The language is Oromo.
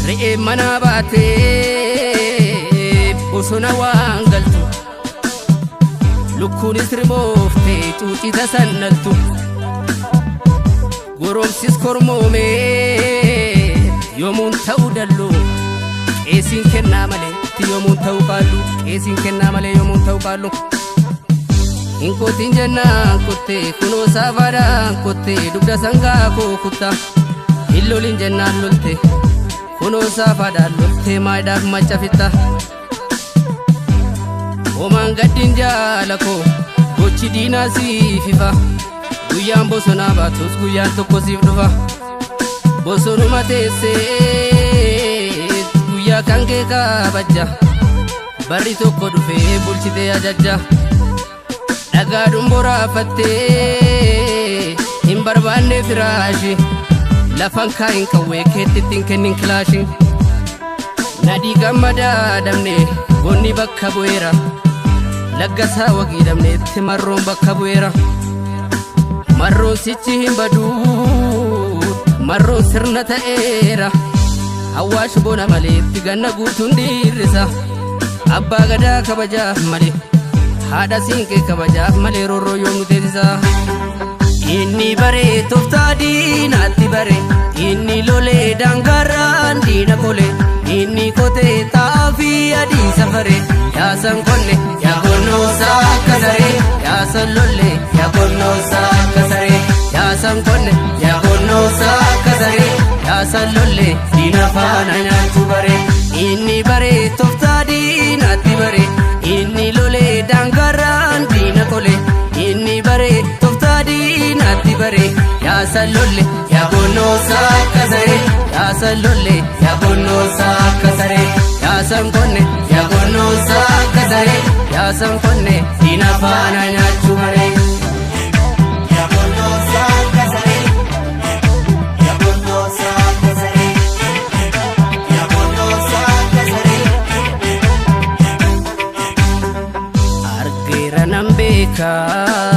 re'ee mana baatee bosona waan galtu lukkuunis rimooftee cuucita sannaltu goromsis kormoomee yoomuun ta'uu dallu qeesiin kennaa malee yoomuun ta'uu qaallu qeesiin kennaa malee yoomuun ta'uu qaallu Inkotiin jennaan kottee kunoo saafaadhaan kottee dugda sangaa koo kutta Illolin jennaan lolte kunoo saafaadhaan lolte maayidhaaf macha fitta Homaan gaddiin jaala koo gochi diinaa siif ifa Guyyaan bosonaa baatus guyyaan tokko siif dhufa Bosonuma teessee guyyaa kan kee kabajja Barri tokko dhufee bulchitee ajajja Dhagaadhuun boraafattee hin barbaanne firaashi Lafan kaayin qawwee keettittiin kennin kilaashi Nadii gammadaa dhabne goonni bakka bu'eera Laggasaa wagii dhabneetti marroon bakka bu'eera Marroon sichi hin baduu marroon sirna ta'eera Awwaash bona maleetti ganna guutuun dhiirrisa Abbaa gadaa kabajaaf malee Haadha siinqee kabajaaf malee roorroo yoom nu teessisa Inni baree tooftaa diinaatti bare Inni lolee daangarraan diina kole Inni kotee taafii adii safare Yaasan konne yaa konnoosaa akka saree Yaasan lolle yaa konnoosaa akka saree Yaasan konne yaa konnoosaa akka saree Yaasan lolle diina faana nyaachuu bare Inni baree tooftaa diinaatti bare Inni lolee daangarraan diina kole Inni baree tooftaa diinaatti bare Yaasan lolle yaa konnoosaa akka saree Yaasan lolle yaa konnoosaa akka saree Yaasan konne yaa konnoosaa akka saree Yaasan konne diina faana nyaachuu bare Yaa konnoosaa akka saree Yaa konnoosaa akka saree Yaa konnoosaa akka saree Argeera nan beekaa